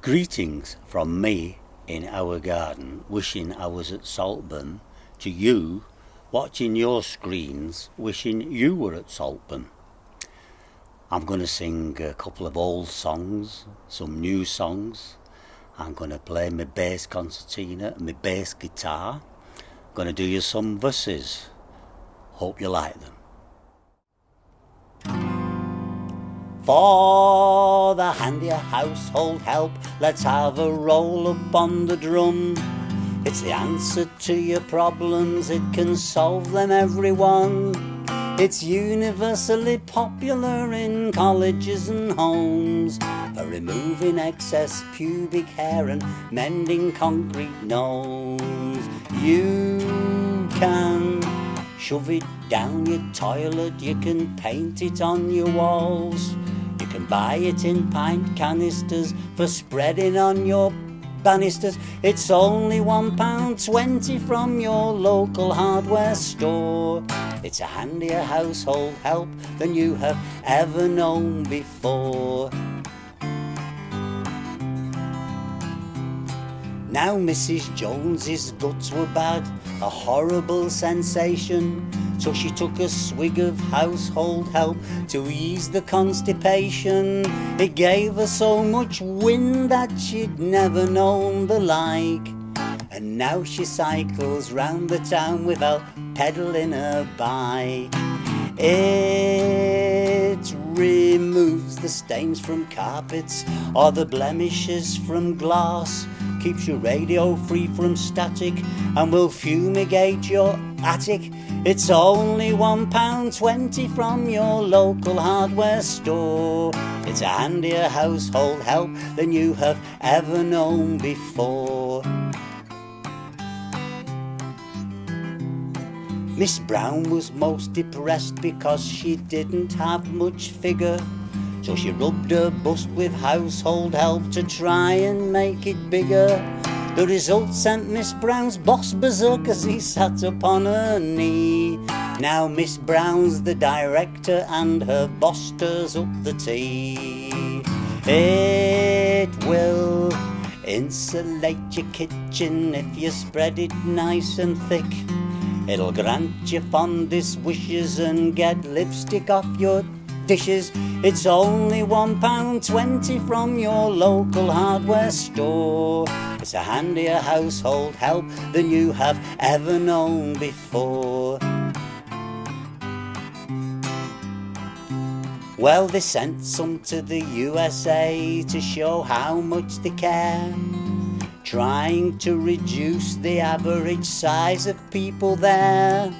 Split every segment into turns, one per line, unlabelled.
Greetings from me in our garden, wishing I was at Saltburn, to you, watching your screens, wishing you were at Saltburn. I'm going to sing a couple of old songs, some new songs. I'm going to play my bass concertina, my bass guitar. I'm going to do you some verses. Hope you like them. For the handier household help, let's have a roll up on the drum. It's the answer to your problems, it can solve them everyone. It's universally popular in colleges and homes for removing excess pubic hair and mending concrete gnomes. You can shove it down your toilet, you can paint it on your walls. You can buy it in pint canisters for spreading on your banisters. It's only £1.20 from your local hardware store. It's a handier household help than you have ever known before. Now Mrs. Jones's guts were bad, a horrible sensation, so she took a swig of household help to ease the constipation. It gave her so much wind that she'd never known the like, and now she cycles round the town without pedalling her bike. It removes the stains from carpets or the blemishes from glass, keeps your radio free from static, and will fumigate your attic. It's only £1.20 from your local hardware store. It's a handier household help than you have ever known before. Miss Brown was most depressed because she didn't have much figure, so she rubbed her bust with household help to try and make it bigger. The result sent Miss Brown's boss berserk as he sat upon her knee. Now Miss Brown's the director and her boss stirs up the tea. It will insulate your kitchen if you spread it nice and thick. It'll grant your fondest wishes and get lipstick off your dishes. It's only £1.20 from your local hardware store. It's a handier household help than you have ever known before. Well, they sent some to the USA to show how much they care, trying to reduce the average size of people there.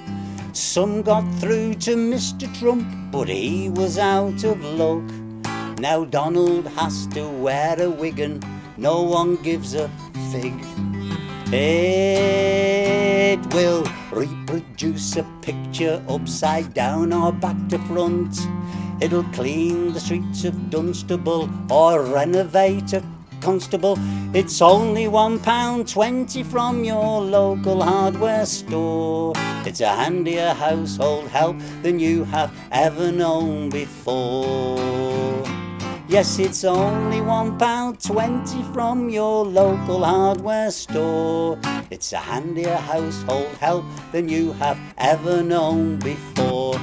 Some got through to Mr. Trump, but he was out of luck. Now Donald has to wear a wig and no one gives a fig. It will reproduce a picture upside down or back to front. It'll clean the streets of Dunstable or renovate a constable. It's only £1.20 from your local hardware store. It's a handier household help than you have ever known before. Yes, it's only £1.20 from your local hardware store. It's a handier household help than you have ever known before.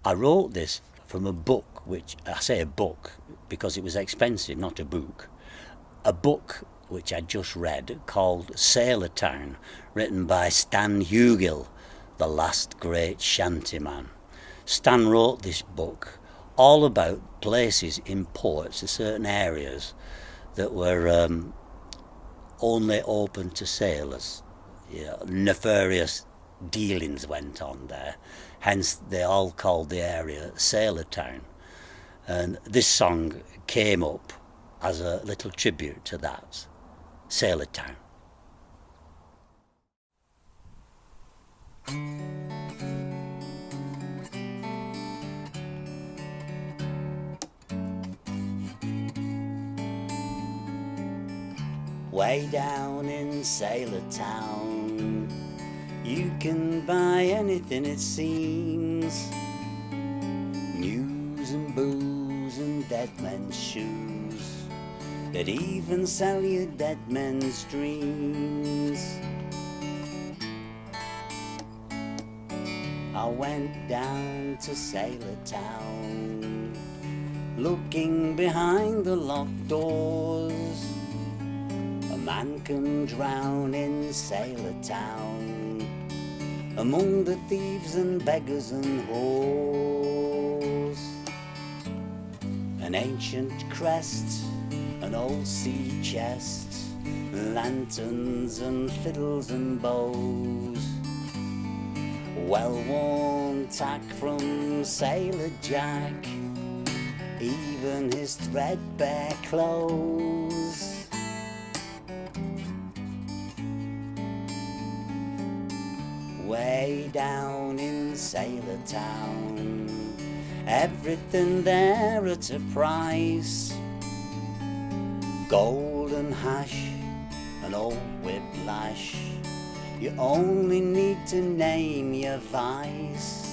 I wrote this from a book, which I say a book because it was expensive, not a book which I just read called Sailortown, written by Stan Hugill, the last great shantyman. Stan wrote this book all about places in ports, certain areas that were only open to sailors. You know, nefarious dealings went on there, hence they all called the area Sailortown. And this song came up as a little tribute to that, Sailortown. Way down in Sailortown, you can buy anything it seems. News and booze and dead men's shoes, that even sell you dead men's dreams. I went down to Sailortown, looking behind the locked doors. A man can drown in Sailortown, among the thieves and beggars and whores. An ancient crest, an old sea chest, lanterns and fiddles and bows, well-worn tack from Sailor Jack, even his threadbare clothes. Way down in Sailortown, everything there at a price. Golden hash, an old whiplash, you only need to name your vice.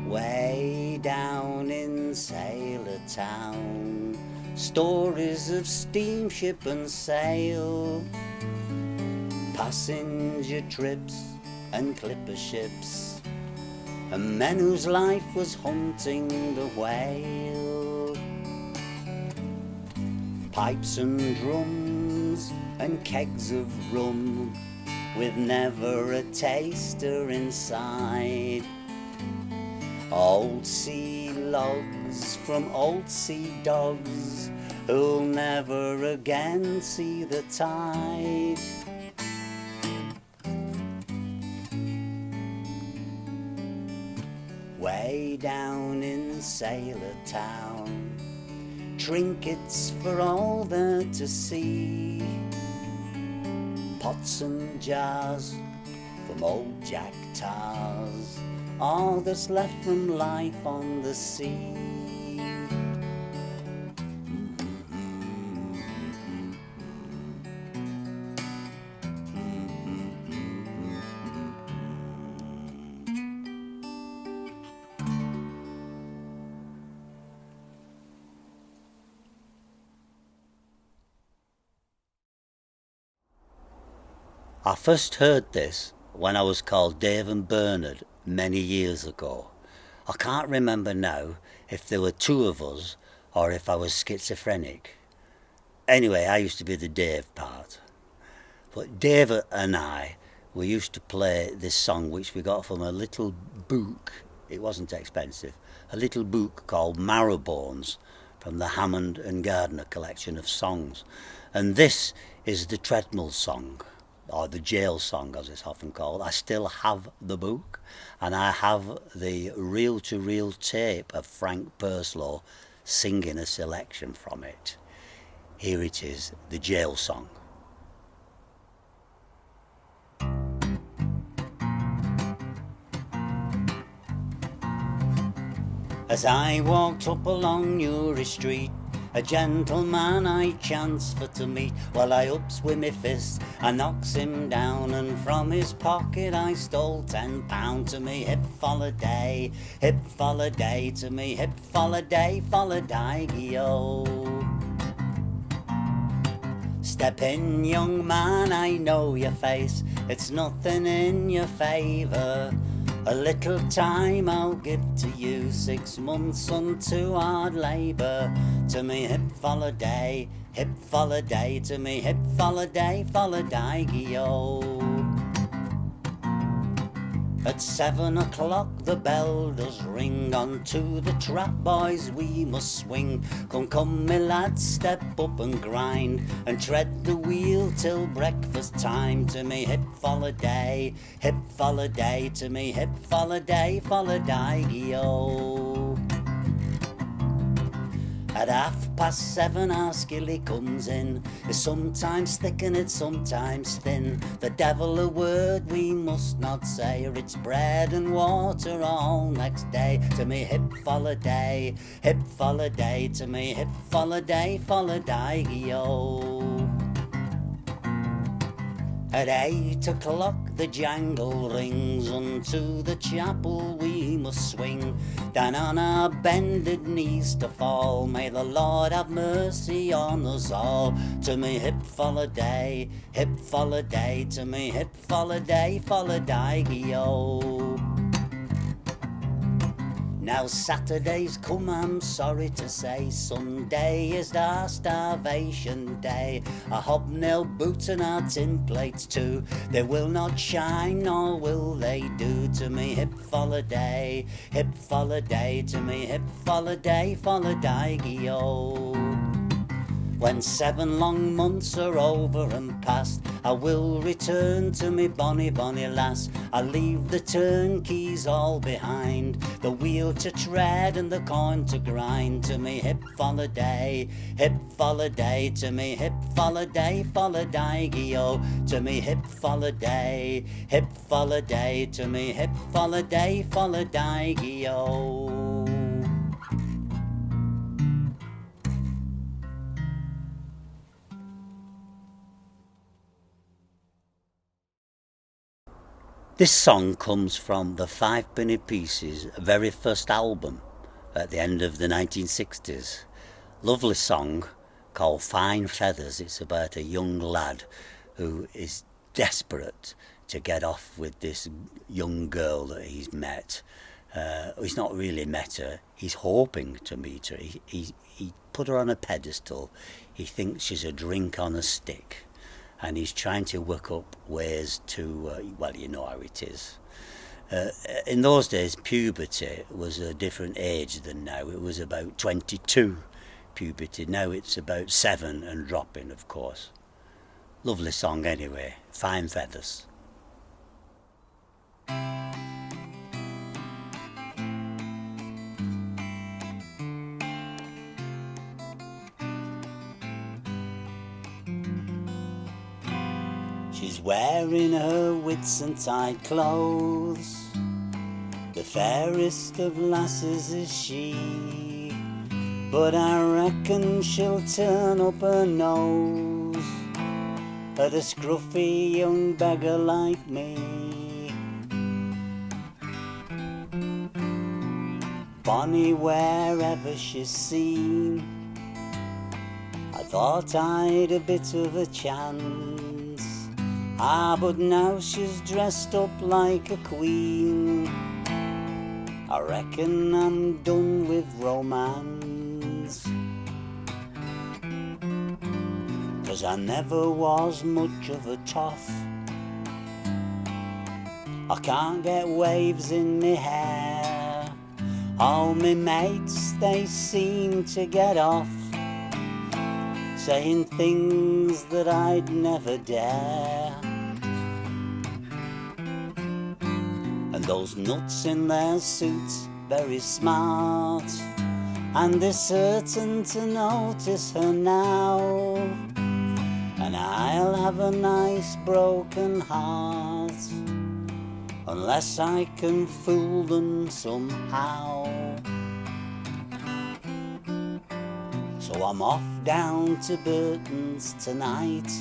Way down in Sailortown, stories of steamship and sail, passenger trips and clipper ships, and men whose life was hunting the whale. Pipes and drums and kegs of rum, with never a taster inside. Old sea logs from old sea dogs, who'll never again see the tide. Way down in Sailortown, trinkets for all there to see, pots and jars from old Jack Tars, all that's left from life on the sea. I first heard this when I was called Dave and Bernard many years ago. I can't remember now if there were two of us or if I was schizophrenic. Anyway, I used to be the Dave part. But Dave and I, we used to play this song which we got from a little book. It wasn't expensive. A little book called Marrowbones from the Hammond and Gardner collection of songs. And this is the Treadmill song, or the Jail song as it's often called. I still have the book, and I have the reel-to-reel tape of Frank Purslow singing a selection from it. Here it is, the Jail song. As I walked up along Newry Street, a gentleman I chanced for to meet. Well, I ups with me fist, I knocks him down, and from his pocket I stole £10 to me hip foliday to me hip foliday-o. Step in, young man, I know your face, it's nothing in your favour. A little time I'll give to you, 6 months unto hard labour. To me hip foliday to me hip foliday-o. At 7 o'clock the bell does ring, on to the trap boys we must swing. Come me lads, step up and grind, and tread the wheel till breakfast time. To me hip foliday to me hip foliday-o. At 7:30 our skilly comes in. It's sometimes thick and it's sometimes thin. The devil a word we must not say, or it's bread and water all next day. To me hip foliday to me hip foliday-o. At 8 o'clock the jangle rings, unto the chapel we must swing, down on our bended knees to fall. May the Lord have mercy on us all. To me hip foladay, to me hip foladay, Gaol. Now Saturday's come, I'm sorry to say, Sunday is our starvation day. A hobnail boot and our tin plates too, they will not shine nor will they do. To me hip foladay, to me hip foladay, Gaol. When 7 long months are over and past, I will return to me bonny, bonny lass. I'll leave the turnkeys all behind, the wheel to tread and the corn to grind. To me hip foladay, to me hip foladay, Gaol. To me hip foladay, to me hip foladay, Gaol. This song comes from the Fivepenny Pieces' very first album at the end of the 1960s. Lovely song called Fine Feathers. It's about a young lad who is desperate to get off with this young girl that he's met. He's not really met her, he's hoping to meet her. He put her on a pedestal. He thinks she's a drink on a stick. And he's trying to work up ways to, well, you know how it is. In those days, puberty was a different age than now. It was about 22, puberty. Now it's about 7 and dropping, of course. Lovely song anyway, Fine Feathers. She's wearing her Whitsuntide clothes, the fairest of lasses is she, but I reckon she'll turn up her nose at a scruffy young beggar like me. Bonny wherever she's seen, I thought I'd a bit of a chance. But now she's dressed up like a queen. I reckon I'm done with romance, 'cause I never was much of a toff. I can't get waves in me hair. All me mates, they seem to get off, saying things that I'd never dare. And those nuts in their suits, very smart, and they're certain to notice her now. And I'll have a nice broken heart unless I can fool them somehow. So I'm off down to Burton's tonight,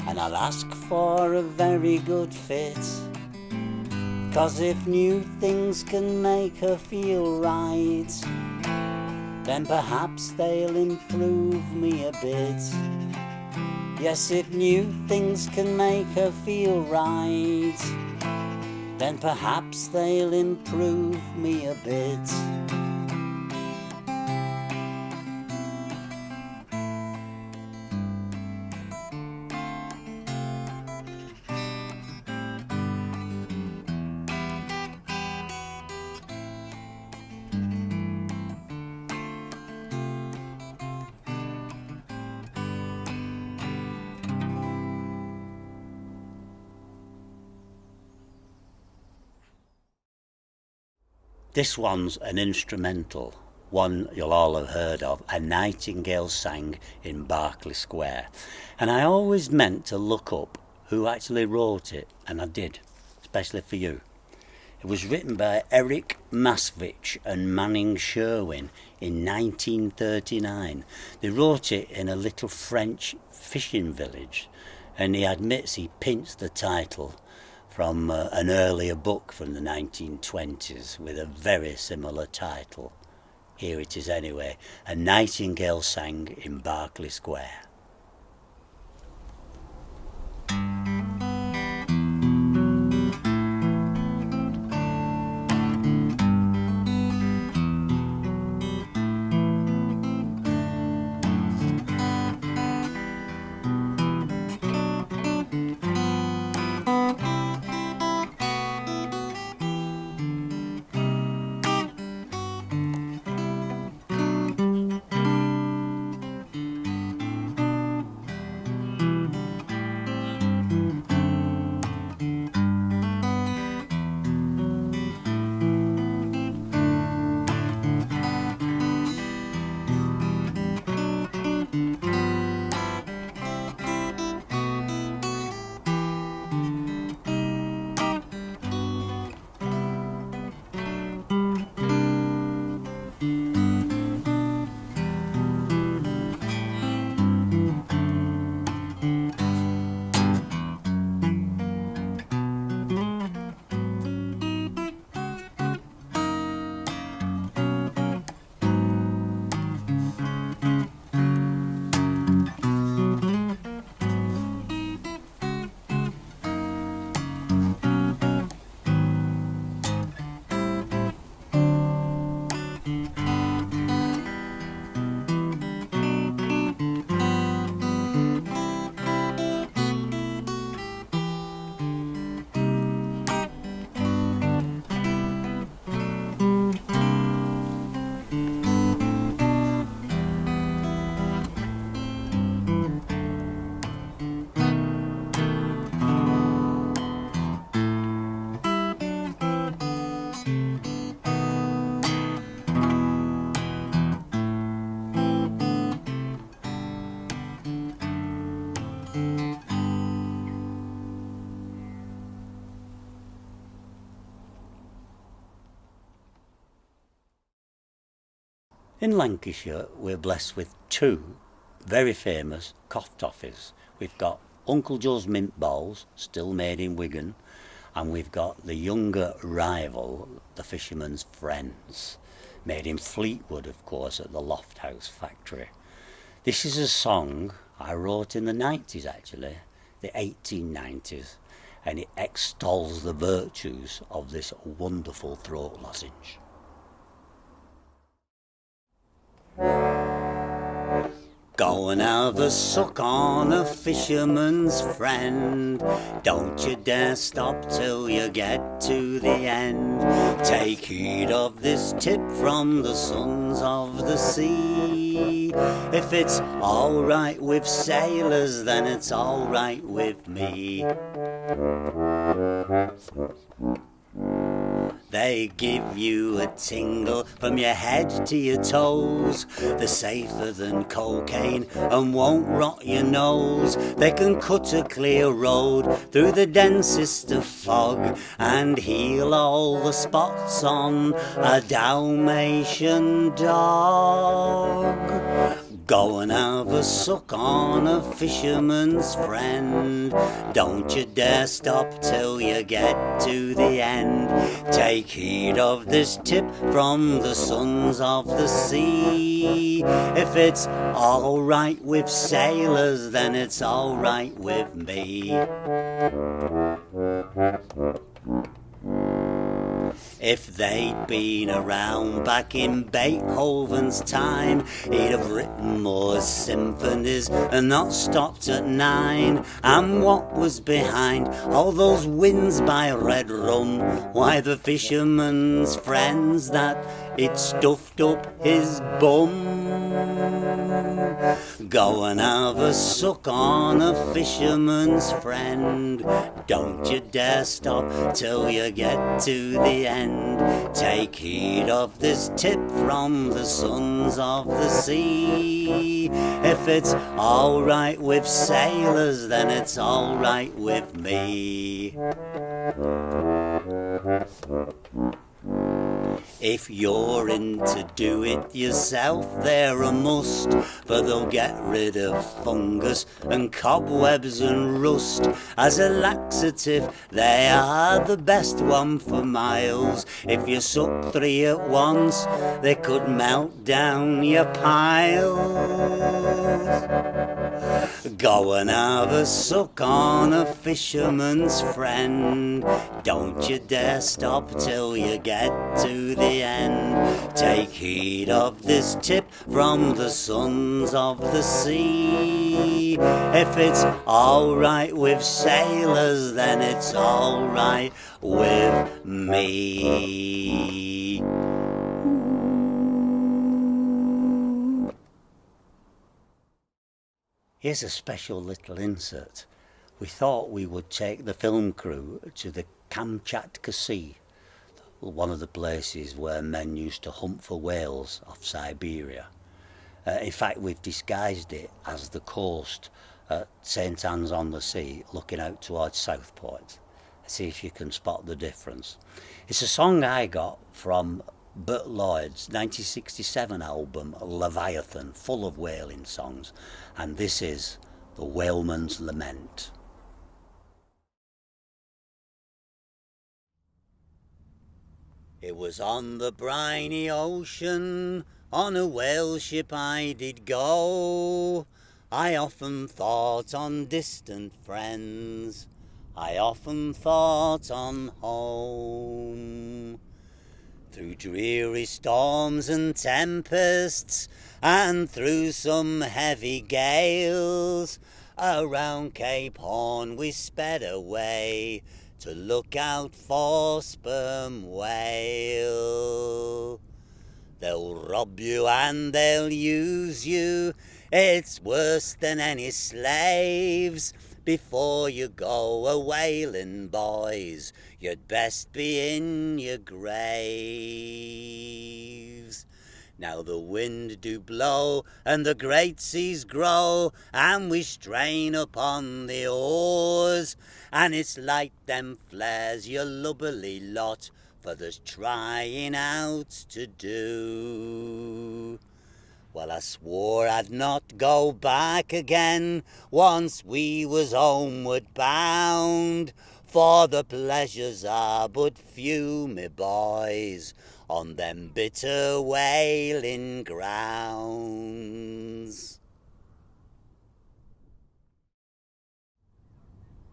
and I'll ask for a very good fit, 'cause if new things can make her feel right, then perhaps they'll improve me a bit. Yes, if new things can make her feel right, then perhaps they'll improve me a bit. This one's an instrumental, one you'll all have heard of, A Nightingale Sang in Berkeley Square. And I always meant to look up who actually wrote it, and I did, especially for you. It was written by Eric Masvich and Manning Sherwin in 1939. They wrote it in a little French fishing village And he admits he pinched the title from an earlier book from the 1920s with a very similar title. Here it is anyway, A Nightingale Sang in Berkeley Square. In Lancashire, we're blessed with two very famous cough toffees. We've got Uncle Joe's Mint Balls, still made in Wigan, and we've got the younger rival, the Fisherman's Friends, made in Fleetwood, of course, at the Loft House factory. This is a song I wrote in the 90s, actually, the 1890s, and it extols the virtues of this wonderful throat lozenge. Go and have a suck on a fisherman's friend. Don't you dare stop till you get to the end. Take heed of this tip from the sons of the sea. If it's all right with sailors, then it's all right with me. They give you a tingle from your head to your toes. They're safer than cocaine and won't rot your nose. They can cut a clear road through the densest of fog and heal all the spots on a Dalmatian dog. Go and have a suck on a fisherman's friend. Don't you dare stop till you get to the end. Take heed of this tip from the sons of the sea. If it's all right with sailors, then it's all right with me. If they'd been around back in Beethoven's time, he'd have written more symphonies and not stopped at 9. And what was behind all those wins by Red Rum? Why, the fisherman's friends that it stuffed up his bum. Go and have a suck on a fisherman's friend. Don't you dare stop till you get to the end. Take heed of this tip from the sons of the sea. If it's all right with sailors, then it's all right with me. If you're in to do it yourself, they're a must, for they'll get rid of fungus and cobwebs and rust. As a laxative, they are the best one for miles. If you suck 3 at once, they could melt down your piles. Go and have a suck on a fisherman's friend. Don't you dare stop till you get to the end. Take heed of this tip from the sons of the sea. If it's alright with sailors, then it's alright with me. Here's a special little insert. We thought we would take the film crew to the Kamchatka Sea, one of the places where men used to hunt for whales off Siberia. In fact, we've disguised it as the coast at St Anne's on the Sea, looking out towards Southport. See if you can spot the difference. It's a song I got from Bert Lloyd's 1967 album Leviathan, full of whaling songs, and this is the Whaleman's Lament. It was on the briny ocean, on a whale ship I did go. I often thought on distant friends, I often thought on home. Through dreary storms and tempests, and through some heavy gales, around Cape Horn we sped away to look out for sperm whale. They'll rob you and they'll use you, it's worse than any slaves. Before you go a whaling, boys, you'd best be in your graves. Now the wind do blow and the great seas grow, and we strain upon the oars, and it's like them flares, you lubberly lot, for there's trying out to do. Well, I swore I'd not go back again once we was homeward bound, for the pleasures are but few, me boys, on them bitter whaling grounds.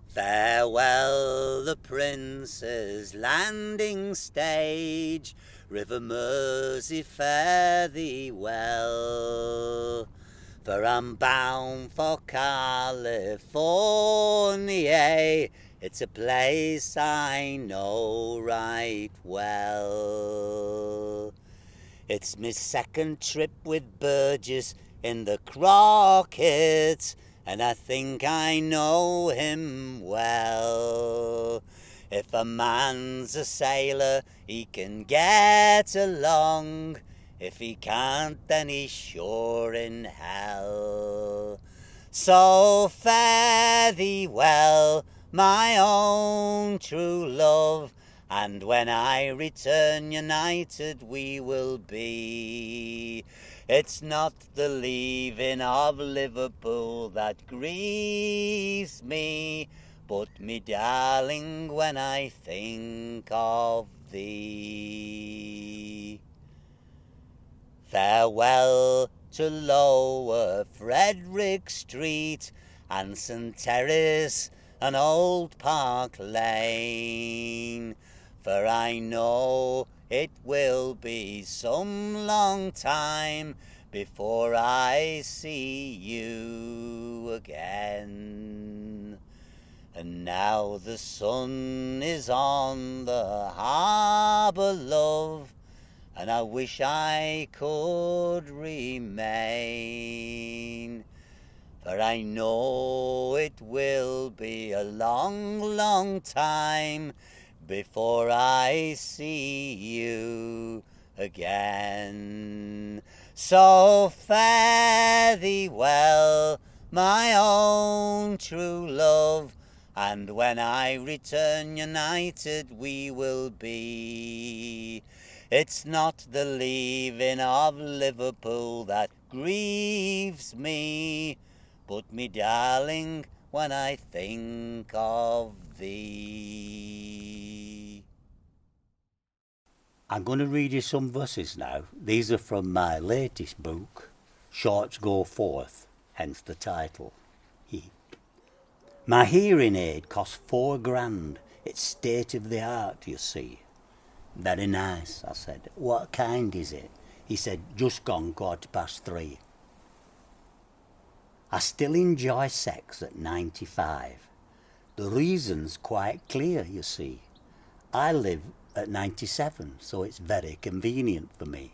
Farewell the Prince's landing stage, River Mersey, fare thee well, for I'm bound for California, it's a place I know right well. It's my second trip with Burgess in the Crockett, and I think I know him well. If a man's a sailor, he can get along. If he can't, then he's sure in hell. So fare thee well, my own true love, and when I return united we will be. It's not the leaving of Liverpool that grieves me, but me darling, when I think of thee. Farewell to Lower Frederick Street and St Terrace and Old Park Lane, for I know it will be some long time before I see you again. And now the sun is on the harbour, love, and I wish I could remain, for I know it will be a long, long time before I see you again. So fare thee well, my own true love, And when I return united we will be. It's not the leaving of Liverpool that grieves me, but me darling, when I think of thee. I'm going to read you some verses now. These are from my latest book, Shorts Go Forth, hence the title. My hearing aid cost £4,000. It's state of the art, you see. Very nice, I said. What kind is it? He said, just gone 3:15. I still enjoy sex at 95. The reason's quite clear, you see. I live at 97, so it's very convenient for me.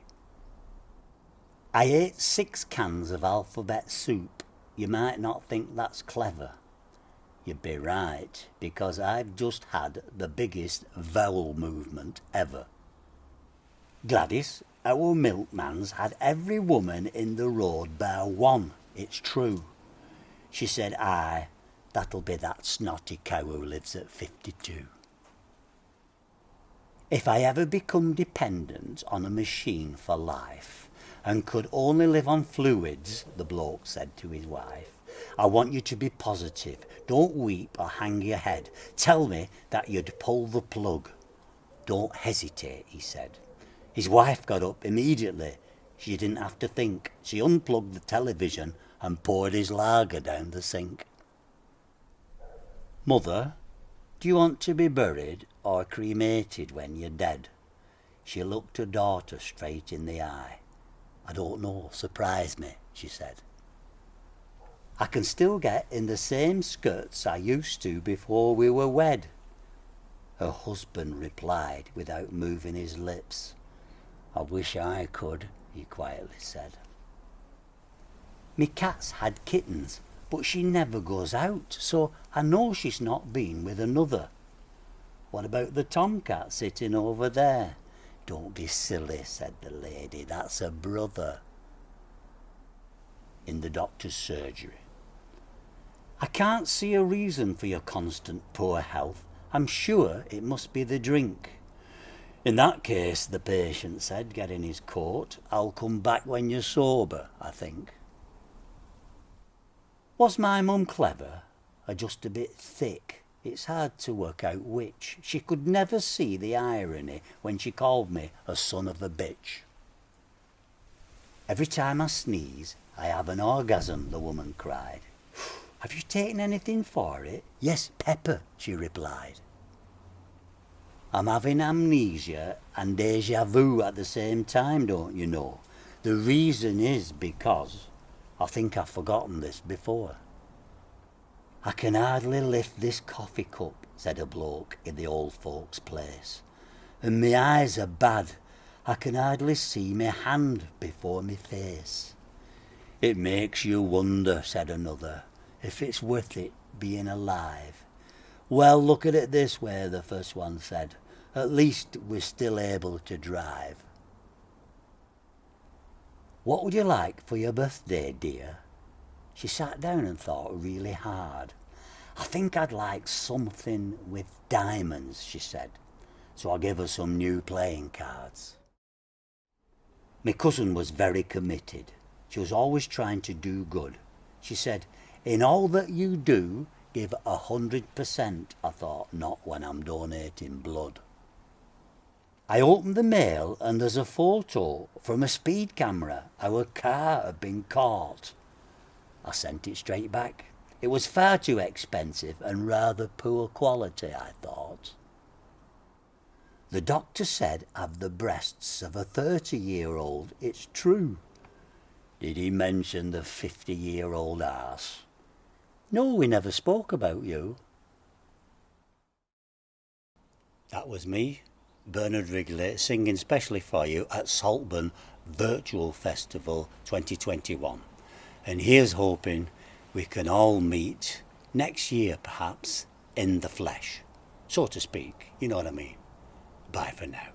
I ate 6 cans of alphabet soup. You might not think that's clever. You'd be right, because I've just had the biggest vowel movement ever. Gladys, our milkman's had every woman in the road bar one, it's true. She said, aye, that'll be that snotty cow who lives at 52. If I ever become dependent on a machine for life and could only live on fluids, the bloke said to his wife, I want you to be positive. Don't weep or hang your head. Tell me that you'd pull the plug. Don't hesitate, he said. His wife got up immediately. She didn't have to think. She unplugged the television and poured his lager down the sink. Mother, do you want to be buried or cremated when you're dead? She looked her daughter straight in the eye. I don't know, surprise me, she said. I can still get in the same skirts I used to before we were wed. Her husband replied without moving his lips. I wish I could, he quietly said. Me cat's had kittens, but she never goes out, so I know she's not been with another. What about the tomcat sitting over there? Don't be silly, said the lady, that's a brother. In the doctor's surgery. I can't see a reason for your constant poor health. I'm sure it must be the drink. In that case, the patient said, getting his coat, I'll come back when you're sober, I think. Was my mum clever, or just a bit thick? It's hard to work out which. She could never see the irony when she called me a son of a bitch. Every time I sneeze, I have an orgasm, the woman cried. Have you taken anything for it? Yes, pepper, she replied. I'm having amnesia and deja vu at the same time, don't you know? The reason is because I think I've forgotten this before. I can hardly lift this coffee cup, said a bloke in the old folks' place. And me eyes are bad. I can hardly see me hand before me face. It makes you wonder, said another, if it's worth it being alive. Well, look at it this way, the first one said. At least we're still able to drive. What would you like for your birthday, dear? She sat down and thought really hard. I think I'd like something with diamonds, she said. So I gave her some new playing cards. My cousin was very committed. She was always trying to do good. She said, in all that you do, give 100%, I thought, not when I'm donating blood. I opened the mail and there's a photo from a speed camera. Our car had been caught. I sent it straight back. It was far too expensive and rather poor quality, I thought. The doctor said I've the breasts of a 30-year-old. It's true. Did he mention the 50-year-old arse? No, we never spoke about you. That was me, Bernard Wrigley, singing specially for you at Saltburn Virtual Festival 2021. And here's hoping we can all meet next year, perhaps, in the flesh, so to speak. You know what I mean? Bye for now.